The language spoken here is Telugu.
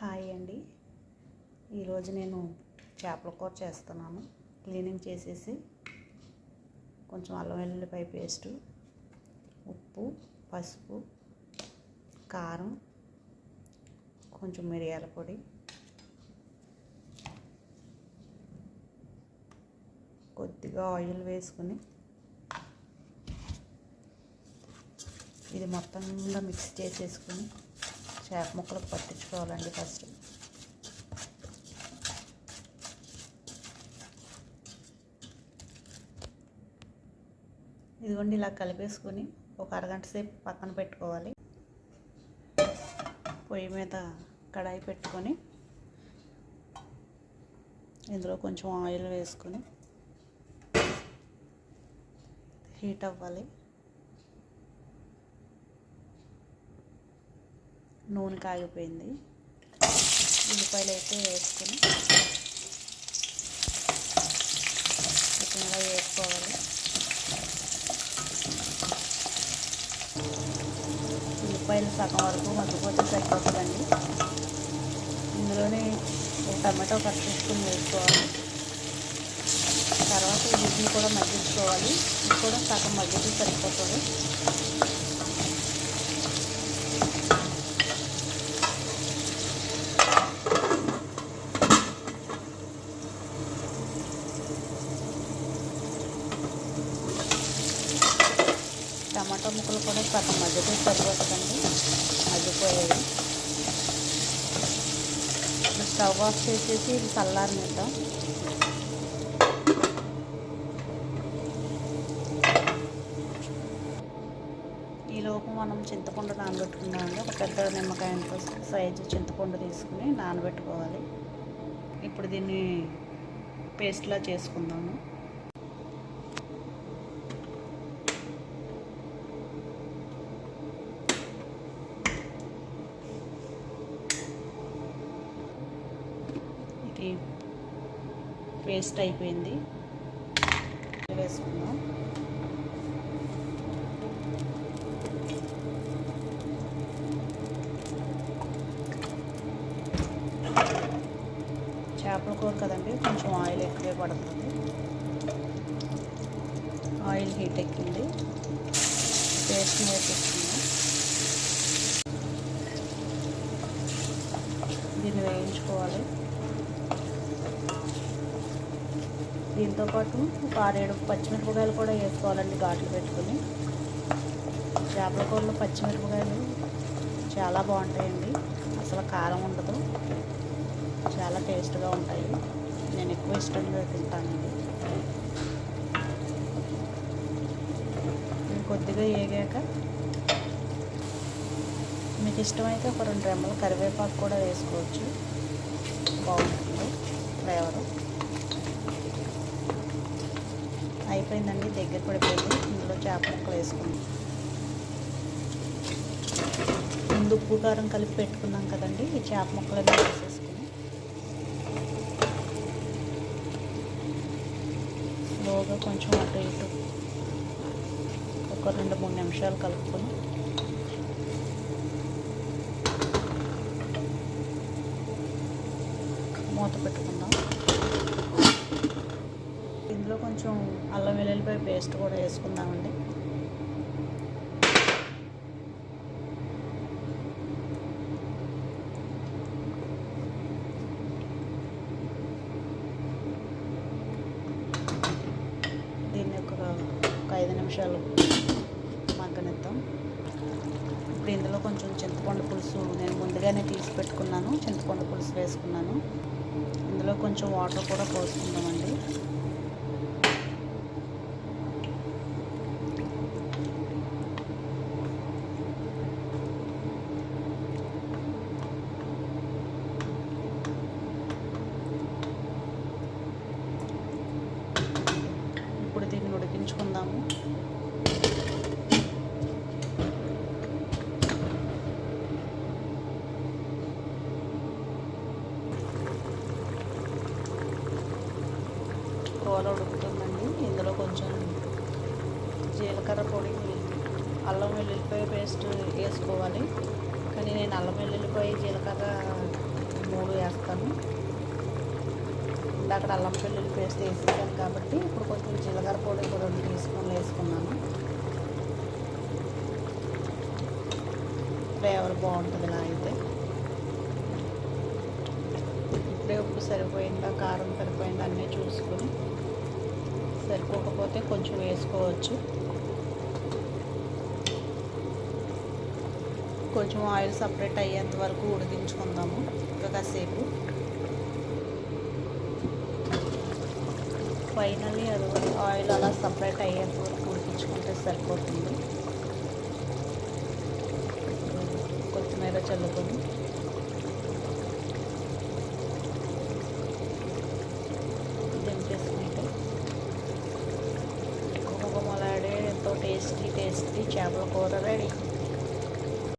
హాయ్ అండి. ఈరోజు నేను చేపల కూర చేస్తున్నాను. క్లీనింగ్ చేసేసి కొంచెం అల్లం వెల్లుల్లిపాయ పేస్టు, ఉప్పు, పసుపు, కారం, కొంచెం మిరియాల పొడి, కొద్దిగా ఆయిల్ వేసుకుని ఇది మొత్తంగా మిక్స్ చేసేసుకుని చేప ముక్కలకు పట్టించుకోవాలండి. ఫస్ట్ ఇదిగోండి ఇలా కలిపేసుకొని ఒక అరగంట సేపు పక్కన పెట్టుకోవాలి. పొయ్యి మీద కడాయి పెట్టుకొని ఇందులో కొంచెం ఆయిల్ వేసుకొని హీట్ అవ్వాలి. నూనె కాగిపోయింది. ఉల్లిపాయలు అయితే వేసుకొని ఇలా వేసుకోవాలి. ఉల్లిపాయలు సగం వరకు మగ్గిపోతే సరిపోతుందండి. ఇందులోనే ఒక టమాటో కట్ చేసుకొని వేసుకోవాలి. తర్వాత వీటిని కూడా మగ్గించుకోవాలి. ఇది కూడా సగం మగ్గితే సరిపోతుంది. టమాటా ముక్కలు కూడా సగం మగ్గితే సరిపోతుందండి. మగ్గిపోయేది. స్టవ్ ఆఫ్ చేసేసి ఇది చల్లారనిద్దాం. ఈలోపు మనం చింతపండు నానబెట్టుకున్నామండి. ఒక పెద్ద నిమ్మకాయ సైజు చింతపండు తీసుకుని నానబెట్టుకోవాలి. ఇప్పుడు దీన్ని పేస్ట్లా చేసుకుందాము. ఇది పేస్ట్ అయిపోయింది. వేసుకుందాం. చేపల కూర కదండి, కొంచెం ఆయిల్ ఎక్కువే పడుతుంది. ఆయిల్ హీట్ ఎక్కింది. పేస్ట్ వేసేసుకుందాం. దీన్ని వేయించుకోవాలి. దీంతోపాటు ఒక 6-7 పచ్చిమిరపకాయలు కూడా వేసుకోవాలండి, ఘాట్లు పెట్టుకుని. చేపల కూరలో పచ్చిమిరపకాయలు చాలా బాగుంటాయండి. అసలు కారం ఉండదు, చాలా టేస్ట్గా ఉంటాయి. నేను ఎక్కువ ఇష్టంగా తింటానండి. ఇవి కొద్దిగా వేగాక మీకు ఇష్టమైతే ఒక 2 రెమ్మల కరివేపాకు కూడా వేసుకోవచ్చు, బాగుంటుంది ఫ్లేవరు. అయిపోయిందండి, దగ్గర పడిపోయింది. ఇందులో చేప ముక్కలు వేసుకుందాం. ముందు ఉప్పు కారం కలిపి పెట్టుకున్నాం కదండి, ఈ చేప ముక్కలన్నీ వేసేసుకుని స్లోగా కొంచెం అటు ఇటు ఒక 2-3 నిమిషాలు కలుపుకొని మూత పెట్టుకుందాం. ఇందులో కొంచెం అల్లం వెల్లుల్లిపాయ పేస్ట్ కూడా వేసుకుందామండి. దీన్ని ఒక 5 నిమిషాలు మగ్గనిద్దాం. ఇప్పుడు ఇందులో కొంచెం చింతపండు పులుసు నేను ముందుగానే తీసి పెట్టుకున్నాను. చింతపండు పులుసు వేసుకున్నాను. ఇందులో కొంచెం వాటర్ కూడా పోసుకుందామండి. ఇప్పుడు దీన్ని ఉడికించుకుందాము. కూర ఉడుకుతుందండి. ఇందులో కొంచెం జీలకర్ర పొడి, అల్లం వెల్లుల్లిపాయ పేస్ట్ వేసుకోవాలి. కానీ నేను అల్లం వెల్లుల్లిపాయ జీలకర్ర ఇందాక అల్లం వెల్లుల్లి పేస్ట్ వేసేసాను కాబట్టి ఇప్పుడు కొంచెం జీలకర్ర పొడి కూడా 2 టీ స్పూన్లు వేసుకున్నాను. ఫ్లేవర్ బాగుంటుంది ఇలా అయితే. ఇప్పుడే ఉప్పు సరిపోయిందా, కారం సరిపోయిందా అన్నీ చూసుకొని, సరిపోకపోతే కొంచెం వేసుకోవచ్చు. కొంచెం ఆయిల్ సపరేట్ అయ్యేంత వరకు ఉడికించుకుందాము ఇంకా కాసేపు. ఫైనల్లీ అది ఆయిల్ అలా సపరేట్ అయ్యేంత వరకు ఉడికించుకుంటే సరిపోతుంది. కొత్తిమీర చల్లుకొని దింపేసుకుంటే గుమగుమలాడే ఎంతో టేస్టీ చేపల కూర రెడీ.